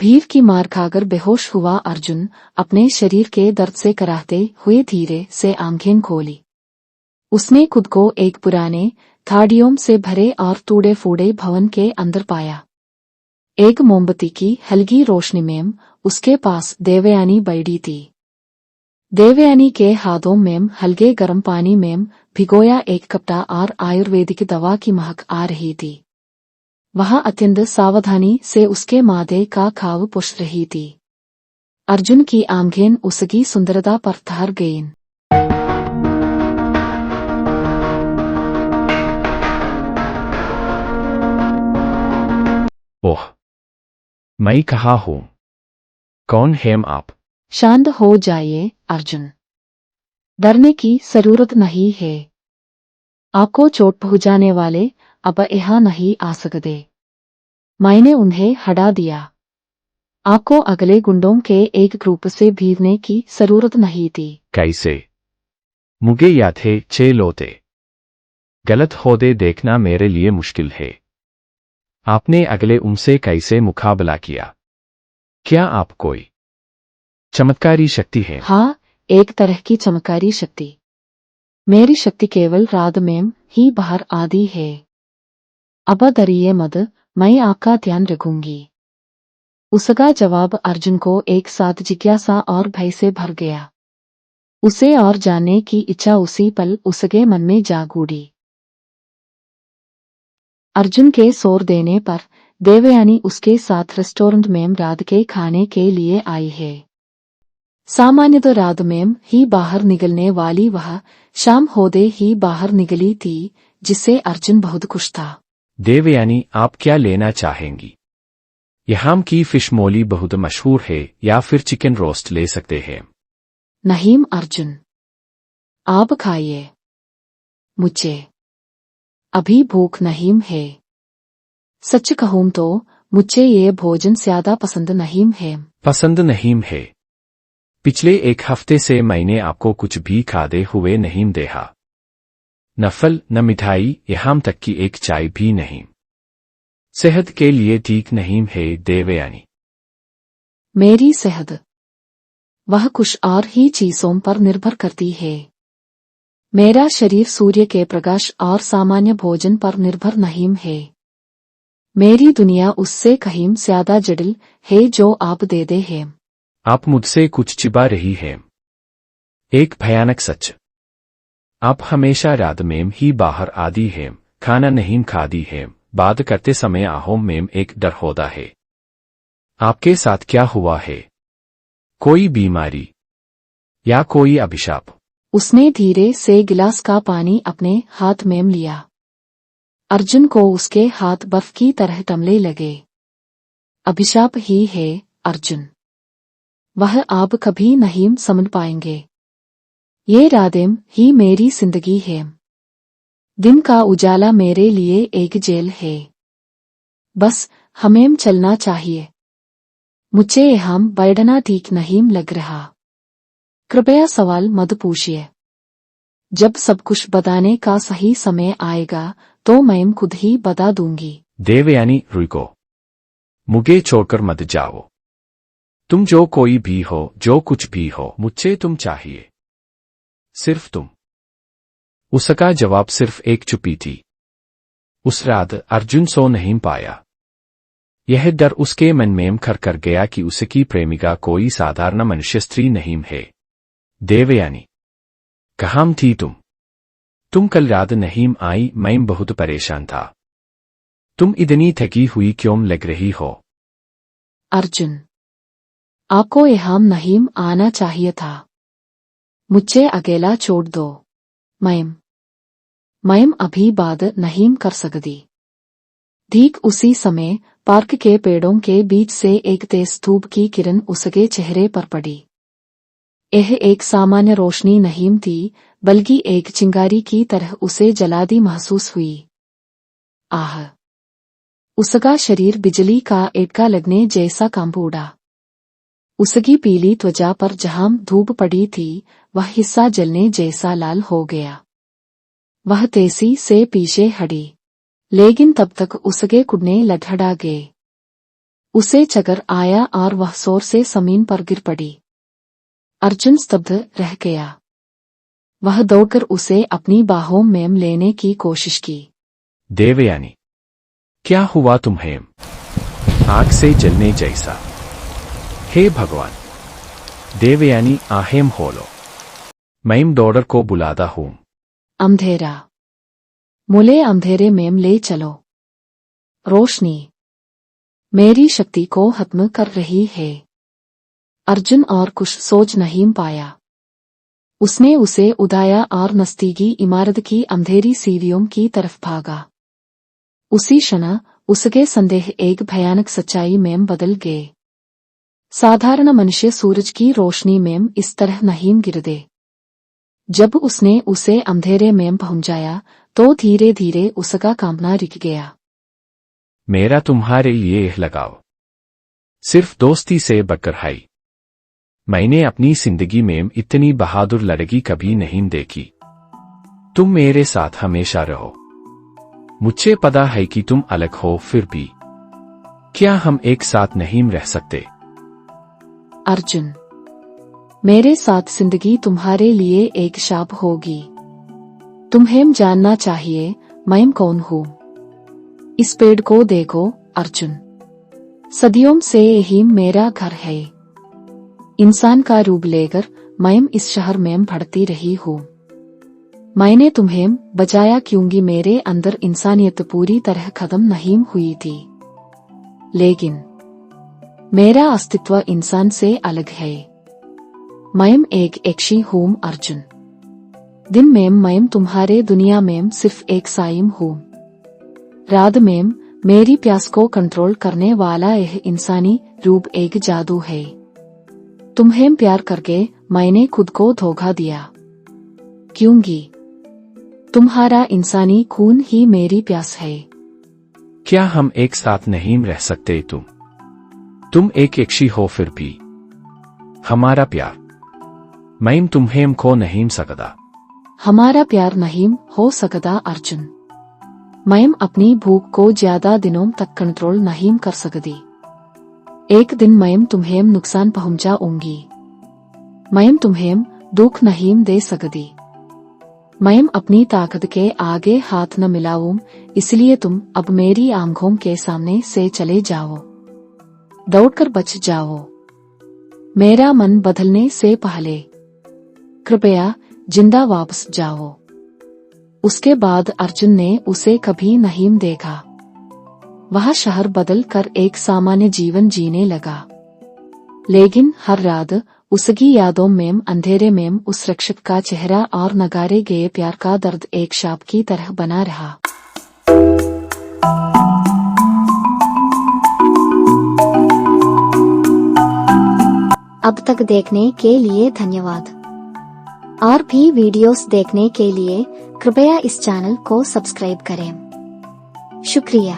भीड़ की मार खाकर बेहोश हुआ अर्जुन अपने शरीर के दर्द से कराहते हुए धीरे से आंखें खोली। उसने खुद को एक पुराने थाड़ियों से भरे और टूटे फूटे भवन के अंदर पाया। एक मोमबत्ती की हल्की रोशनी में उसके पास देवयानी बैठी थी। देवयानी के हाथों में हल्के गर्म पानी में भिगोया एक कपड़ा और आयुर्वेदिक दवा की महक आ रही थी। वह अत्यंत सावधानी से उसके माथे का घाव पोंछ रही थी। अर्जुन की आंखें उसकी सुंदरता पर ठहर गईं। ओह, मैं कहाँ हूँ? कौन हैं आप? शांत हो जाइए अर्जुन, डरने की जरूरत नहीं है। आपको चोट पहुंचाने वाले अब यहाँ नहीं आ सकते। मैंने उन्हें हटा दिया। आपको अगले गुंडों के एक ग्रुप से भीगने की जरूरत नहीं थी। कैसे? मुझे याद है 6 लोटे। गलत होते देखना मेरे लिए मुश्किल है। आपने अगले उनसे कैसे मुकाबला किया? क्या आप कोई चमत्कारी शक्ति है? हाँ, एक तरह की चमत्कारी शक्ति। मेरी शक्ति केवल रात में ही बाहर आती है। अब डरिए मत, मैं आपका ध्यान रखूंगी। उसका जवाब अर्जुन को एक साथ जिज्ञासा और भय से भर गया। उसे और जानने की इच्छा उसी पल उसके मन में जाग उठी। अर्जुन के शोर देने पर देवयानी उसके साथ रेस्टोरेंट में रात के खाने के लिए आई है। सामान्यतः रात में ही बाहर निकलने वाली वह शाम होते ही बाहर निकली थी, जिससे अर्जुन बहुत खुश था। देवयानी, आप क्या लेना चाहेंगी? यहाँ की फिश मोली बहुत मशहूर है, या फिर चिकन रोस्ट ले सकते हैं। नहीं अर्जुन, आप खाइए। मुझे अभी भूख नहीं है। सच कहूं तो मुझे ये भोजन ज्यादा पसंद नहीं है। पसंद नहीं है? पिछले 1 हफ्ते से मैंने आपको कुछ भी खाते हुए नहीं देखा। न फल, न मिठाई, यहाँ तक कि एक चाय भी नहीं। सेहत के लिए ठीक नहीं है देवयानी। मेरी सेहत वह कुछ और ही चीजों पर निर्भर करती है। मेरा शरीर सूर्य के प्रकाश और सामान्य भोजन पर निर्भर नहीं है। मेरी दुनिया उससे कहीं ज्यादा जटिल है जो आप देते हैं। आप मुझसे कुछ छिपा रही हैं। एक भयानक सच। आप हमेशा रात में ही बाहर आती हैं, खाना नहीं खाती हैं, बात करते समय आहों में एक डर होता है। आपके साथ क्या हुआ है? कोई बीमारी या कोई अभिशाप? उसने धीरे से गिलास का पानी अपने हाथ में लिया। अर्जुन को उसके हाथ बर्फ की तरह टमले लगे। अभिशाप ही है अर्जुन, वह आप कभी नहीं समझ पाएंगे। ये रातें ही मेरी जिंदगी है। दिन का उजाला मेरे लिए एक जेल है। बस हमें चलना चाहिए। मुझे यहाँ बैठना ठीक नहीं लग रहा। कृपया सवाल मत पूछिए। जब सब कुछ बताने का सही समय आएगा तो मैं खुद ही बता दूंगी। देवयानी, रुको। मुझे छोड़कर मत जाओ। तुम जो कोई भी हो, जो कुछ भी हो, मुझे तुम चाहिए। सिर्फ तुम। उसका जवाब सिर्फ एक चुप्पी थी। उस रात अर्जुन सो नहीं पाया। यह डर उसके मन में खर कर गया कि उसकी प्रेमिका कोई साधारण मनुष्य स्त्री नहीं है। देवयानी, कहाँ थी तुम? तुम कल रात नहीं आई, मैं बहुत परेशान था। तुम इतनी थकी हुई क्यों लग रही हो? अर्जुन, आपको यहाँ नहीं आना चाहिए था। मुझे अकेला छोड़ दो। मैं अभी बात नहीं कर सकती। ठीक उसी समय पार्क के पेड़ों के बीच से एक तेज धूप की किरण उसके चेहरे पर पड़ी। यह एक सामान्य रोशनी नहीं थी, बल्कि एक चिंगारी की तरह उसे जलाती महसूस हुई। आह! उसका शरीर बिजली का झटका लगने जैसा कांप उठा। उसकी पीली त्वचा पर जहां धूप पड़ी थी, वह हिस्सा जलने जैसा लाल हो गया। वह तेजी से पीछे हटी, लेकिन तब तक उसके घुटने लड़खड़ा गए। उसे चक्कर आया और वह जोर से जमीन पर गिर पड़ी। अर्जुन स्तब्ध रह गया। वह दौड़कर उसे अपनी बाहों में लेने की कोशिश की। देवयानी, क्या हुआ तुम्हें? आग से जलने जैसा। हे भगवान! देवयानी आहेम खोलो, मैं डॉक्टर को बुलाता हूँ। अंधेरा। मुझे अंधेरे में ले चलो। रोशनी मेरी शक्ति को खत्म कर रही है। अर्जुन और कुछ सोच नहीं पाया। उसने उसे उठाया और नज़दीकी इमारत की अंधेरी सीढ़ियों की तरफ भागा। उसी क्षण उसके संदेह एक भयानक सच्चाई में बदल गए। साधारण मनुष्य सूरज की रोशनी में इस तरह नहीं गिरते। जब उसने उसे अंधेरे में पहुंचाया तो धीरे धीरे उसका कांपना रुक गया। मेरा तुम्हारे लिए यह लगाव सिर्फ दोस्ती से बढ़कर है। मैंने अपनी जिंदगी में इतनी बहादुर लड़की कभी नहीं देखी। तुम मेरे साथ हमेशा रहो। मुझे पता है कि तुम अलग हो, फिर भी क्या हम एक साथ नहीं रह सकते? अर्जुन, मेरे साथ जिंदगी तुम्हारे लिए एक शाप होगी। तुम्हें जानना चाहिए मैं कौन हूँ। इस पेड़ को देखो अर्जुन, सदियों से यही मेरा घर है। इंसान का रूप लेकर मैं इस शहर में बढ़ती रही हूँ। मैंने तुम्हें बचाया क्योंकि मेरे अंदर इंसानियत पूरी तरह खत्म नहीं हुई थी। लेकिन मेरा अस्तित्व इंसान से अलग है। मैं एक यक्षी हूँ अर्जुन। दिन में मैं तुम्हारे दुनिया में सिर्फ एक साइम हूँ। रात में मेरी प्यास को कंट्रोल करने वाला यह इंसानी रूप एक जादू है। तुम्हें प्यार करके मैंने खुद को धोखा दिया, क्योंकि तुम्हारा इंसानी खून ही मेरी प्यास है। क्या हम एक साथ नहीं रह सकते? तुम एक यक्षी हो, फिर भी हमारा प्यार, मैं तुम्हें खो नहीं सकता। हमारा प्यार नहीं हो सकता अर्जुन। मैं अपनी भूख को ज्यादा दिनों तक कंट्रोल नहीं कर सकती। एक दिन मैं तुम्हें नुकसान पहुंचाऊंगी। मैं तुम्हें दुख नहीं दे सकती। मैं अपनी ताकत के आगे हाथ न मिलाऊं, इसलिए तुम अब मेरी आंखों के सामने से चले जाओ। दौड़कर बच जाओ। मेरा मन बदलने से पहले कृपया जिंदा वापस जाओ। उसके बाद अर्जुन ने उसे कभी नहीं देखा। वह शहर बदल कर एक सामान्य जीवन जीने लगा। लेकिन हर रात उसकी यादों में अंधेरे में उस रक्षक का चेहरा और नगारे गए प्यार का दर्द एक शाप की तरह बना रहा। अब तक देखने के लिए धन्यवाद। और भी वीडियोस देखने के लिए कृपया इस चैनल को सब्सक्राइब करें। शुक्रिया।